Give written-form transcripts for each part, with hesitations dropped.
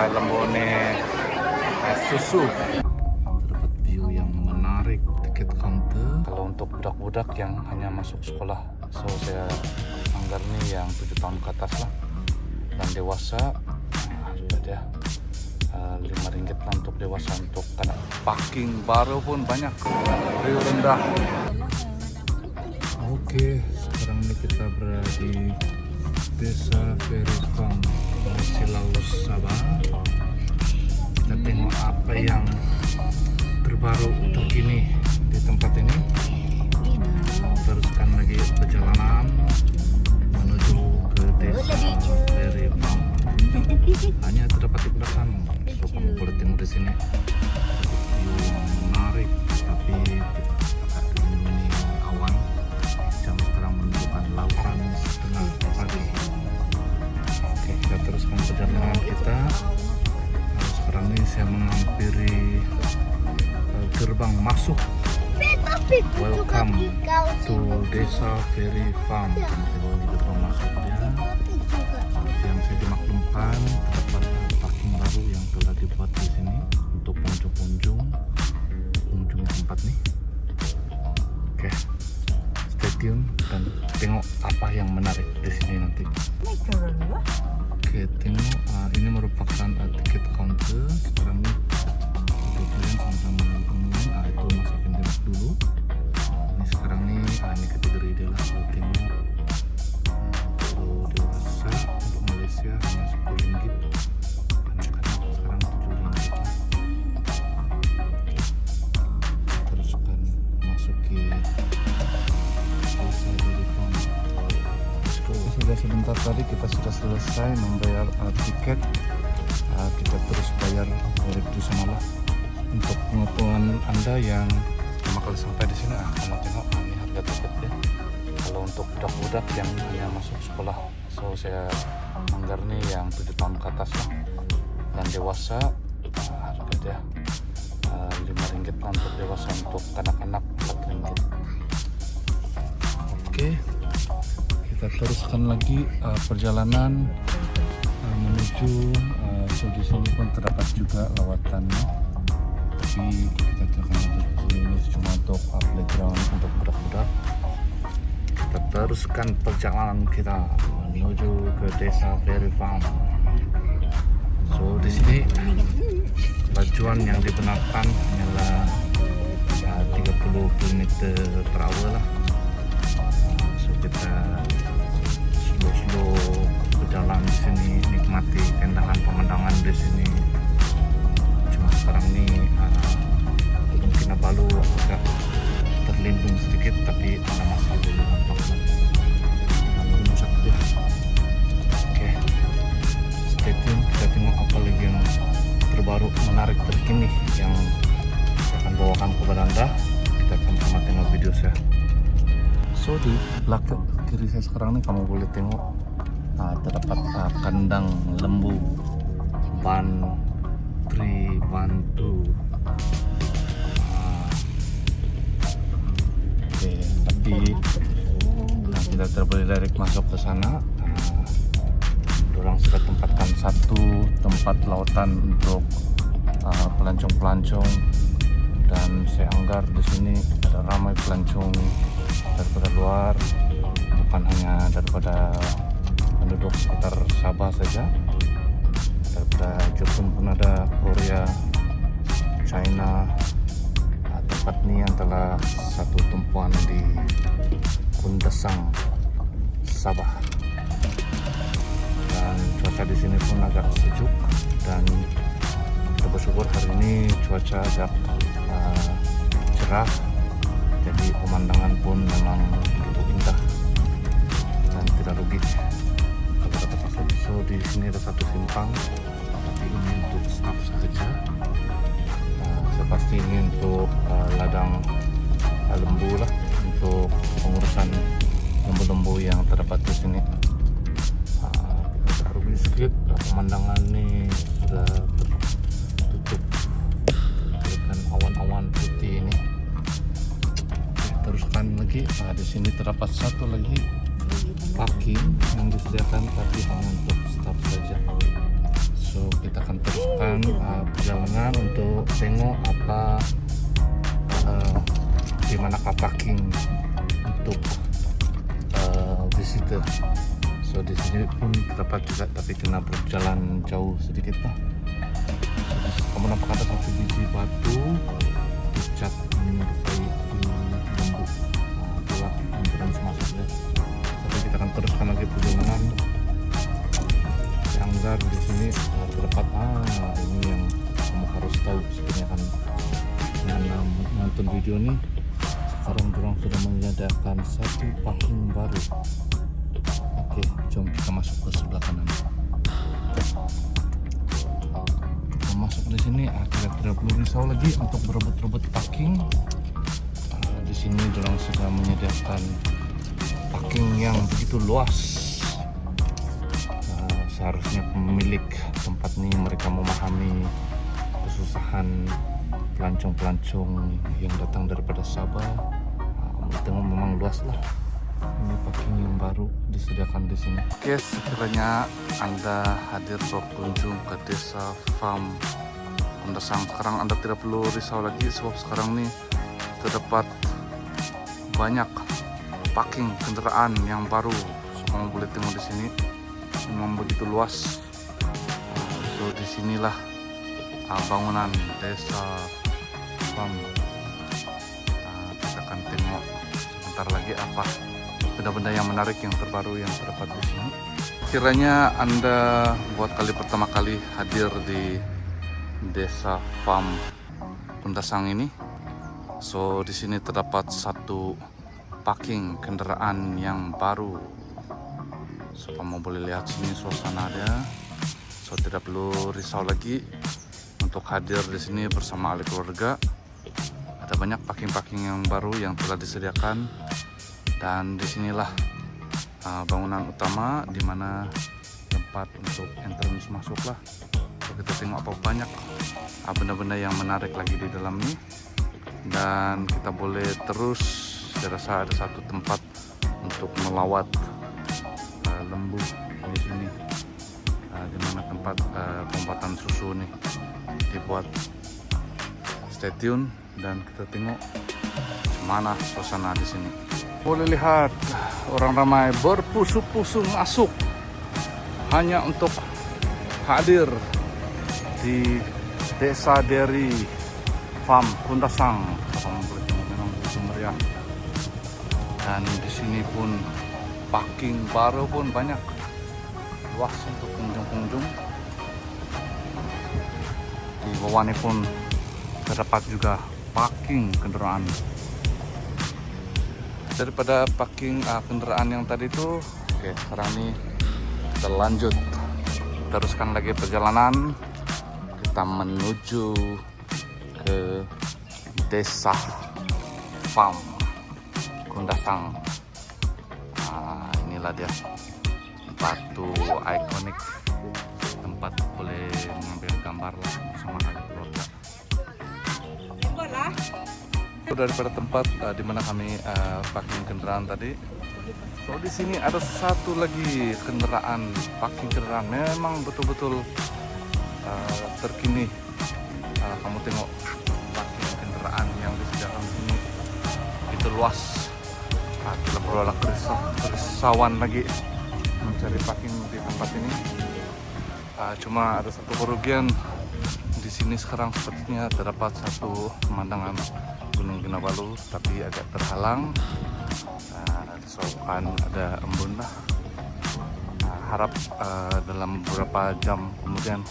lembone susu. Dapat view yang menarik tiket counter. Kalau untuk budak-budak yang hanya masuk sekolah, so saya anggar nih yang 7 tahun ke atas lah. Dan dewasa sudah dia RM5 lah untuk dewasa. Untuk karena parking baru pun banyak, view rendah. Oke, sekarang ini kita berada di Desa Feri Farm, Silau Sabah. Kita tengok apa yang terbaru terkini di tempat ini. Teruskan lagi perjalanan menuju ke Desa Feri Farm. Hanya terdapat di belakang, so kamu boleh tengok di sini. View yang menarik, tapi dilindungi awan. Jam sekarang menunjukkan 8:30 pagi. Oke, kita teruskan perjalanan kita. Sekarang ini saya menghampiri gerbang masuk. Welcome to Desa Feri Farm. Ini gerbang masuknya. Seperti yang saya dimaklumkan, terdapat parking baru yang telah dibuat di sini untuk pengunjung tempat nih. Oke, stay tune dan tengok apa yang menarik di sini nanti. Oke, tengok ini merupakan tiket counter. Sekarang ini untuk kalian sama-sama menonton, itu masukin demak dulu. Ini sekarang nih, ini kategori dia lah. Kalau tengok untuk dewasa untuk Malaysia hanya RM10, anak-anak sekarang RM7. Teruskan masuki Desa Feri Farm. Sudah sebentar tadi kita sudah selesai membayar tiket. Kita terus bayar dari di sana lah. Untuk pengetahuan Anda yang pertama kali sampai di sini, kamu tengok ini harga tiketnya. Kalau untuk budak-budak yang hanya masuk sekolah, so saya anggar nih yang 7 tahun ke atas lah. Dan dewasa harga dia RM5 lah untuk dewasa. Untuk anak-anak RM4. Oke, kita teruskan lagi perjalanan menuju di sini pun terdapat juga lawatannya, tapi kita akan ini cuma untuk playground untuk budak-budak. Kita teruskan perjalanan kita menuju ke Desa Feri Farm. So di sini lajuan yang digunakan hanyalah 30 km/h lah. So kita slow berjalan di sini, nikmati keindahan pemandangan di sini. Cuma sekarang ini Gunung Kinabalu agak terlindung sedikit, tapi Anda masih boleh nampak gunung saja. Oke, stay tune, kita tengok apa lagi yang terbaru, menarik, terkini yang saya akan bawakan kepada Anda. Kita akan sama tengok video saya. So di belakang kiri saya sekarang nih kamu boleh tengok terdapat kandang lembu Bantu. Oke, tapi kita terboleh direct masuk ke sana. Orang sudah tempatkan satu tempat lautan untuk pelancong-pelancong, dan saya anggar di sini ada ramai pelancong daripada luar, bukan hanya daripada penduduk sekitar Sabah saja, daripada Jepun pun ada, Korea, China. Tempat ini yang telah satu tumpuan di Kundasang, Sabah. Dan cuaca di sini pun agak sejuk, dan kita bersyukur hari ini cuaca agak cerah, jadi pemandangan pun memang begitu indah dan tidak rugi. So di sini ada satu simpang, tapi ini untuk staff saja. Saya pasti ini untuk ladang lembu lah, untuk pengurusan lembu-lembu yang terdapat di sini. Agak rugi sedikit, pemandangan ini sudah tertutup dengan awan-awan putih ini. Teruskan lagi, di sini terdapat satu lagi parking yang disediakan, tapi hanya untuk staff saja. So kita akan teruskan perjalanan untuk tengok apa di manakah parking untuk visitor. So di sini pun terdapat juga, tapi kena berjalan jauh sedikit lah. So, kamu nampak ada satu biji batu dicat menyerupai lembu. Itulah entrance masuknya. Tapi kita akan teruskan lagi perjalanan. Anggar di sini terdapat ini yang kamu harus tahu sebenarnya kan dengan nonton video ini. Sekarang orang sudah menyediakan satu parking baru. Oke, jom kita masuk ke sebelah kanan. Kita masuk di sini, tidak perlu risau lagi untuk berebut-rebut parking. Di sini orang sudah menyediakan parking yang begitu luas. Seharusnya pemilik tempat ini mereka memahami kesusahan pelancong-pelancong yang datang daripada Sabah. Tengok memang luas lah. Ini parking yang baru disediakan di sini. Oke, sekiranya Anda hadir berkunjung ke desa farm Kundasang, sekarang Anda tidak perlu risau lagi sebab sekarang ini terdapat banyak parking kendaraan yang baru. So, kamu boleh tengok di sini. Memang begitu luas. So disinilah bangunan desa farm. Kita akan tengok sebentar lagi apa benda-benda yang menarik yang terbaru yang terdapat di sini. Kiranya Anda buat kali pertama kali hadir di desa farm Kundasang ini. So di sini terdapat satu parking kendaraan yang baru. So kamu boleh lihat sini suasana dia. So tidak perlu risau lagi untuk hadir di sini bersama ahli keluarga. Ada banyak parking-parking yang baru yang telah disediakan, dan disinilah bangunan utama di mana tempat untuk entrance masuk lah. So, kita tengok apa banyak benda-benda yang menarik lagi di dalam ini, dan kita boleh terus. Saya rasa ada satu tempat untuk melawat lembu di sini, di mana tempat pembuatan susu nih dibuat. Stay tune dan kita tengok mana suasana di sini. Boleh lihat orang ramai berpusu-pusu masuk hanya untuk hadir di desa dairy farm Kundasang. Kamu boleh tengok memang begitu meriah. Dan di sini pun parking baru pun banyak, luas untuk pengunjung-pengunjung. Di bawah ini pun terdapat juga parking kendaraan. Daripada parking kendaraan yang tadi itu, oke, sekarang ini kita lanjut teruskan lagi perjalanan. Kita menuju ke desa farm Kundasang. Inilah dia batu ikonik, tempat boleh mengambil gambar lah bersama ahli keluarga. Daripada tempat di mana kami parking kendaraan tadi, so di sini ada satu lagi kendaraan, parking kendaraan memang betul-betul terkini. Kamu tengok parking kendaraan yang disediakan di sini itu luas. Tidak perlu ada kerisauan lagi mencari parking di tempat ini. Cuma ada satu kerugian di sini sekarang, sepertinya terdapat satu pemandangan Gunung Kinabalu tapi agak terhalang disebabkan ada embun lah. Harap dalam beberapa jam kemudian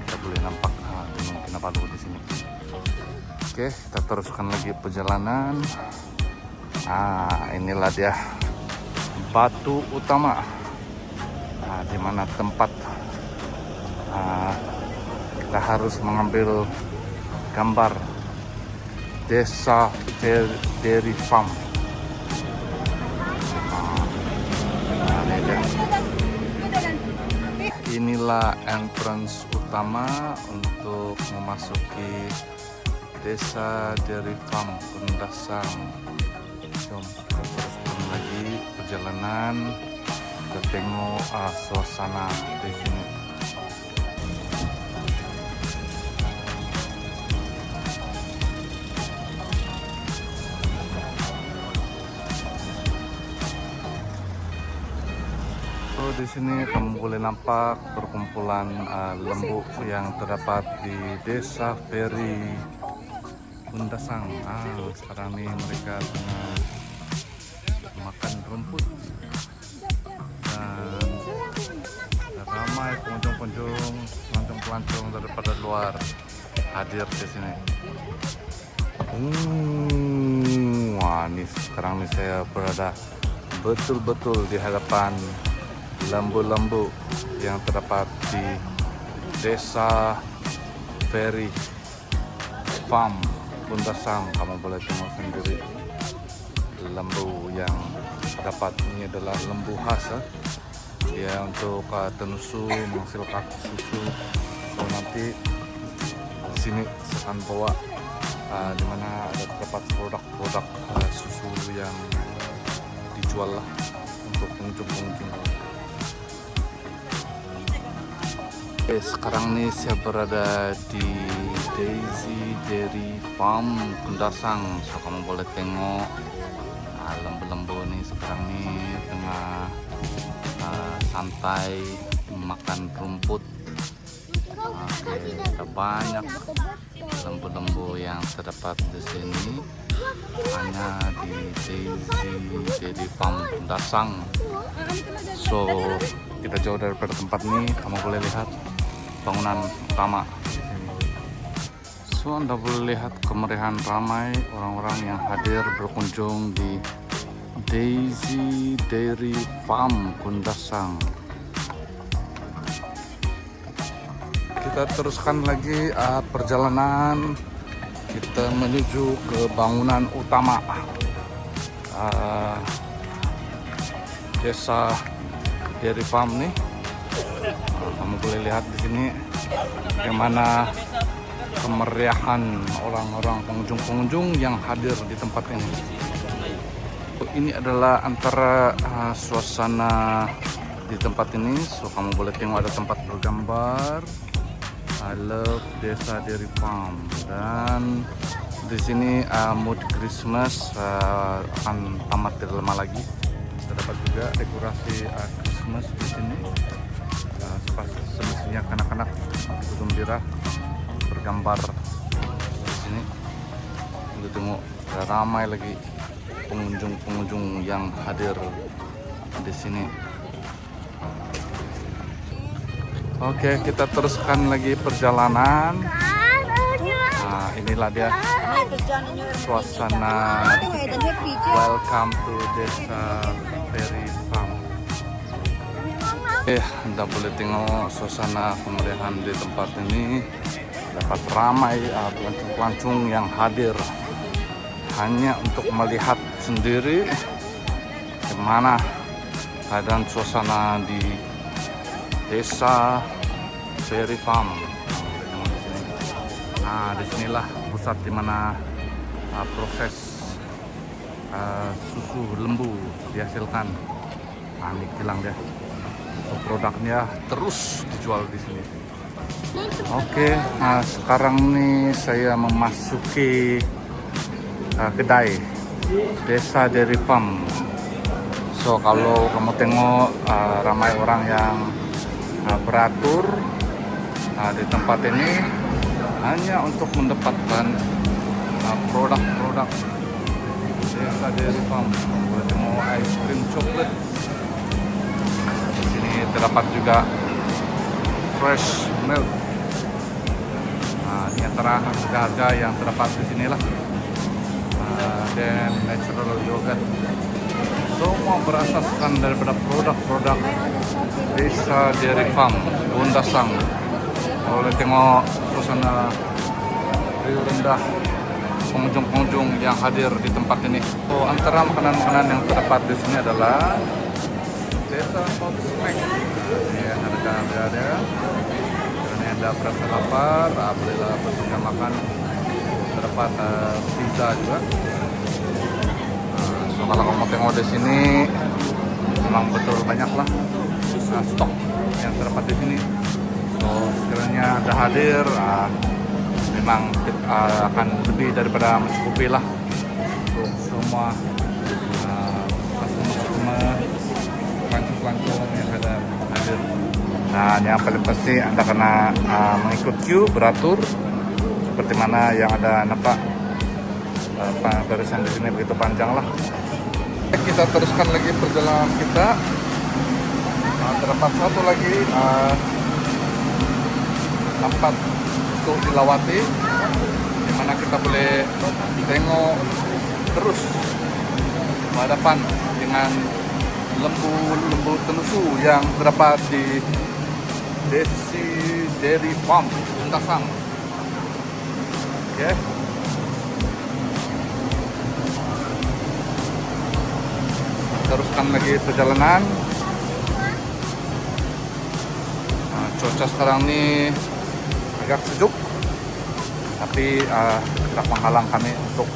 kita boleh nampak Gunung Kinabalu di sini. Oke, kita teruskan lagi perjalanan. Inilah dia batu utama, di mana tempat kita harus mengambil gambar desa dairy farm. Inilah entrance utama untuk memasuki desa dairy farm Kundasang. Jom kita teruskan lagi perjalanan, kita tengok suasana di sini. di sini kamu boleh nampak perkumpulan lembu yang terdapat di Desa Ferry Pundasang. Sekarang nih mereka tengah makan rumput dan ramai pengunjung-pengunjung, pelancong daripada luar hadir di sini. Wah, ini sekarang nih saya berada betul-betul di hadapan lembu-lembu yang terdapat di Desa Ferry Farm Pundasang. Kamu boleh tengok sendiri lembu yang terdapat. Ini adalah lembu khas dia untuk tenusu, menghasilkan susu. So nanti di sini saya akan bawa di mana ada terdapat produk-produk susu yang dijual lah untuk pengunjung-pengunjung. Sekarang nih saya berada di Daisy Dairy Farm Pundasang. So kamu boleh tengok lembu-lembu nih sekarang nih tengah santai makan rumput. Ada banyak lembu-lembu yang terdapat di sini hanya di Daisy Dairy Farm Pundasang. So kita jauh daripada tempat ini, kamu boleh lihat bangunan utama. So Anda boleh lihat kemeriahan ramai orang-orang yang hadir berkunjung di Daisy Dairy Farm Pundasang. Kita teruskan lagi perjalanan. Kita menuju ke bangunan utama Desa Dairy Farm nih. Kamu boleh lihat di sini bagaimana kemeriahan orang-orang pengunjung-pengunjung yang hadir di tempat ini. Ini adalah antara suasana di tempat ini. So kamu boleh tengok ada tempat bergambar I love Desa Dairy Farm, dan di sini mood Christmas akan tamat tidak lama lagi. Terdapat juga dekorasi Christmas di sini. Semestinya kanak-kanak gembira bergambar di sini. Kita tengok ramai lagi pengunjung-pengunjung yang hadir di sini. Oke, kita teruskan lagi perjalanan. Inilah dia suasana welcome to Desa Ferry Farm. Anda boleh tengok suasana kemeriahan di tempat ini. Dapat ramai pelancong-pelancong yang hadir hanya untuk melihat sendiri bagaimana keadaan suasana di Desa Ferry Farm. Disinilah pusat dimana proses susu lembu dihasilkan. Ini kilang dia. Produknya terus dijual di sini. Oke, sekarang nih saya memasuki kedai Desa Dairy Farm. So kalau kamu tengok ramai orang yang beratur di tempat ini hanya untuk mendapatkan produk-produk Desa Dairy Farm. Boleh tengok ice cream coklat. Di sini terdapat juga fresh milk. Ini antara harga-harga yang terdapat di sini lah. Dan natural yogurt. Semua berasaskan daripada produk-produk Desa Dairy Farm Pundasang. Boleh tengok suasana riuh rendah pengunjung-pengunjung yang hadir di tempat ini. Antara makanan-makanan yang terdapat di sini adalah Desa Pop Snack. Ya, harga-harga ada. Karena Anda berasa lapar, bolehlah pesan makan. Terdapat pizza juga. So kalau kamu tengok di sini memang betul banyak lah stok yang terdapat di sini. So sekiranya Anda hadir, memang akan lebih daripada mencukupi lah untuk semua customer pelancong yang ada. Nah, yang paling pasti Anda kena mengikut queue, beratur seperti mana yang ada nampak. Barisan di sini begitu panjang lah. Kita teruskan lagi perjalanan kita. Terdapat satu lagi tempat untuk dilawati, di mana kita boleh tengok terus berhadapan dengan lembu tenusu yang terdapat di Desi Dairy Farm Undasang. Oke. Teruskan lagi perjalanan. Cuaca sekarang ini agak sejuk, tapi tidak menghalang kami untuk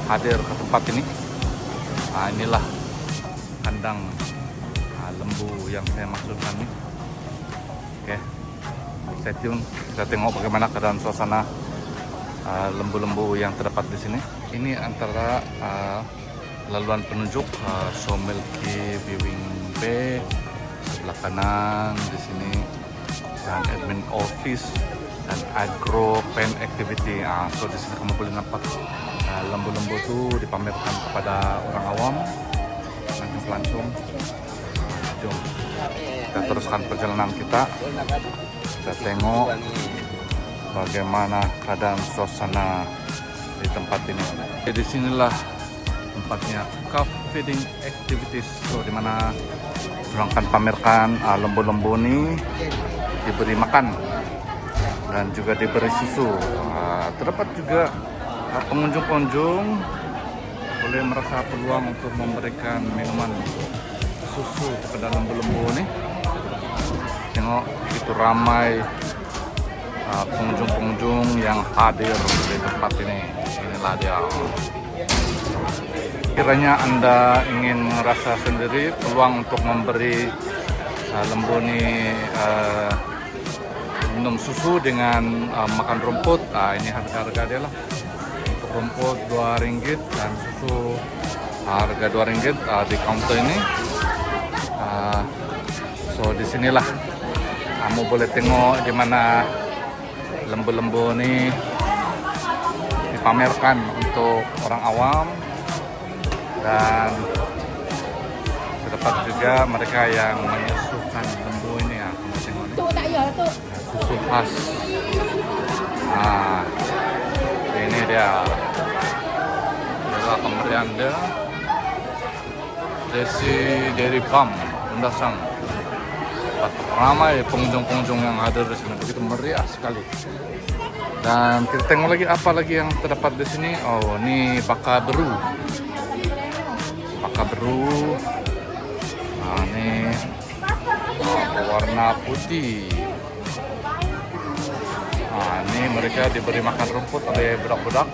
hadir ke tempat ini. Inilah kandang lembu yang saya maksudkan nih. Oke, stay tune. Kita tengok bagaimana keadaan suasana lembu-lembu yang terdapat di sini. Ini antara laluan penunjuk Somilki Viewing Bay sebelah kanan di sini, dan admin office dan agro pen activity. So di sini kamu boleh nampak lembu-lembu itu dipamerkan kepada orang awam, pelancong. Jom kita teruskan perjalanan kita. Kita tengok bagaimana keadaan suasana di tempat ini. Jadi sinilah tempatnya calf feeding activities, so dimana orang akan pamerkan lembu-lembu ini diberi makan dan juga diberi susu. Terdapat juga pengunjung-pengunjung boleh merasa peluang untuk memberikan minuman susu kepada lembu-lembu ini. Tengok begitu ramai pengunjung-pengunjung yang hadir di tempat ini. Inilah dia. Kiranya Anda ingin merasa sendiri peluang untuk memberi lembu ini minum susu dengan makan rumput. Ini harga dia lah. Untuk rumput Rp2 dan susu harga Rp2 di counter ini. So disinilah kamu boleh tengok gimana lembu-lembu ini dipamerkan untuk orang awam, dan terdapat juga mereka yang menyusukan lembu ini. Kamu tengok nih, susu khas. Ini dia adalah pemberian dia Desi Dairy Farm Undasang. Ramai pengunjung-pengunjung yang hadir di sini, begitu meriah sekali. Dan kita tengok lagi apa lagi yang terdapat di sini. Oh, ini baka beru. Baka beru. Ini warna putih. Ini mereka diberi makan rumput oleh budak-budak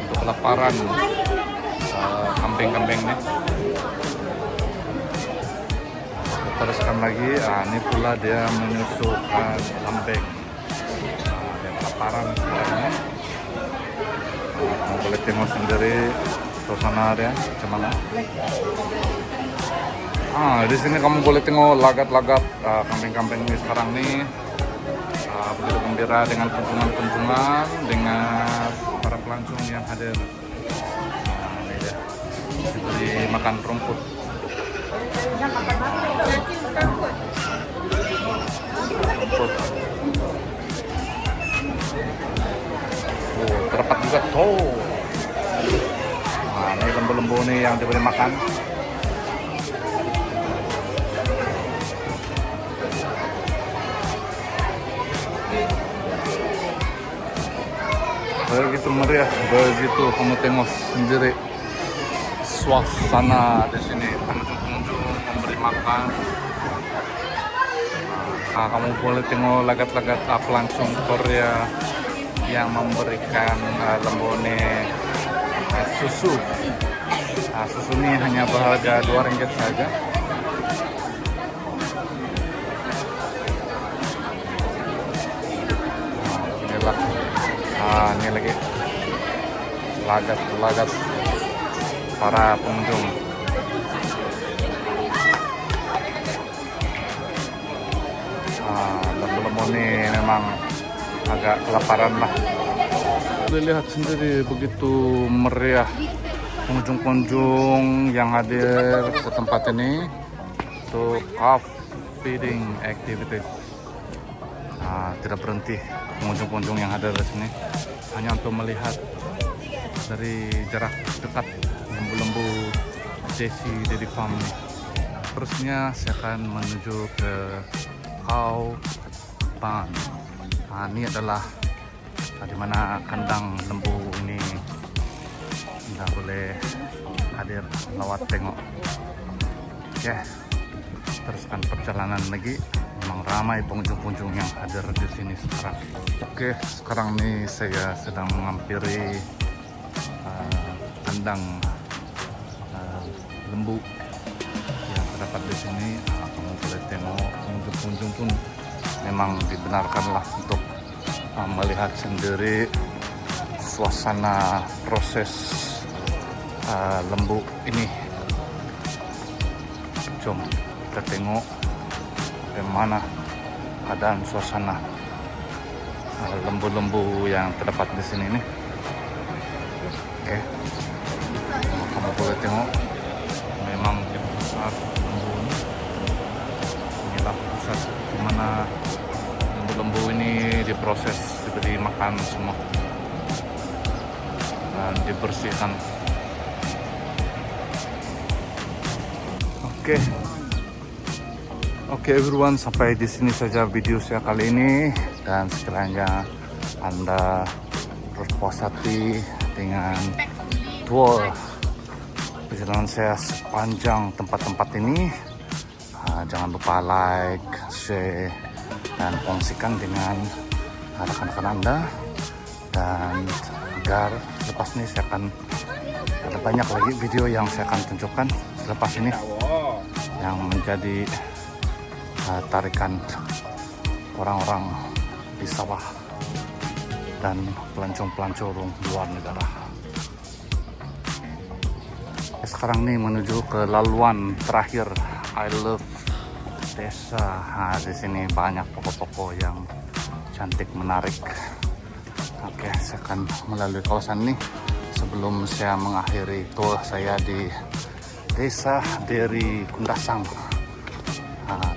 untuk kelaparan kambing-kambing ini. Teruskan lagi, ini pula dia menyusukan kambing. Dia kelaparan sebenarnya. Kamu boleh tengok sendiri suasana dia macam mana. Di sini kamu boleh tengok lagat-lagat kambing-kambing ini sekarang nih. Begitu gembira dengan kunjungan-kunjungan, dengan para pelancong yang hadir. Ini dia, diberi makan rumput. Terdapat juga tuh. Ini lembu-lembu nih yang diberi makan. Begitu meriah, begitu kamu tengok sendiri suasana di sini. Pengunjung memberi makan. Kamu boleh tengok lagat-lagat pelancong Korea yang memberikan lembu ini susu. Susu ini hanya berharga Rp2 saja. Inilah, ini lagi lagat-lagat para pengunjung. lembu ini memang agak kelaparan lah. Lihat sendiri begitu meriah pengunjung-pengunjung yang hadir ke tempat ini untuk calf feeding activity. Tidak berhenti pengunjung-pengunjung yang hadir di sini hanya untuk melihat dari jarak dekat lembu-lembu Desi Dairy Farm ini. Terusnya saya akan menuju ke cow barn. Ini adalah di mana kandang lembu ini nggak boleh hadir lewat tengok. Oke, teruskan perjalanan lagi. Memang ramai pengunjung-pengunjung yang hadir di sini sekarang. Oke, sekarang nih saya sedang menghampiri kandang lembu yang terdapat di sini. Kamu boleh tengok pengunjung-pengunjung pun memang dibenarkanlah untuk melihat sendiri suasana proses lembu ini. Jom kita tengok bagaimana keadaan suasana lembu-lembu yang terdapat di sini nih. Oke, kamu boleh tengok memang besar lembu ini. Inilah pusat di mana lembu ini diproses, diberi makan semua dan dibersihkan. Oke everyone, sampai di sini saja video saya kali ini, dan sekiranya Anda berpuas hati dengan tour perjalanan saya sepanjang tempat-tempat ini, jangan lupa like, share, dan kongsikan dengan rekan-rekan Anda. Dan agar lepas ini saya akan ada banyak lagi video yang saya akan tunjukkan selepas ini yang menjadi tarikan orang-orang di sawah dan pelancong-pelancong luar negara. Sekarang nih menuju ke laluan terakhir I Love Desa. Di sini banyak pokok-pokok yang cantik, menarik. Oke, saya akan melalui kawasan ini sebelum saya mengakhiri tour saya di Desa Dairy Kundasang.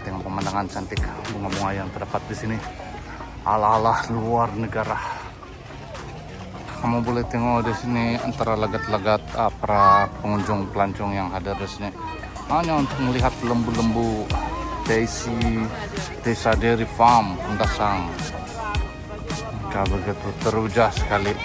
Tengok pemandangan cantik bunga-bunga yang terdapat di sini, ala-ala luar negara. Kamu boleh tengok di sini antara lagat-lagat para pengunjung pelancong yang hadir di sini hanya untuk melihat lembu-lembu Desa Dairy Farm Kundasang. Begitu teruja sekali.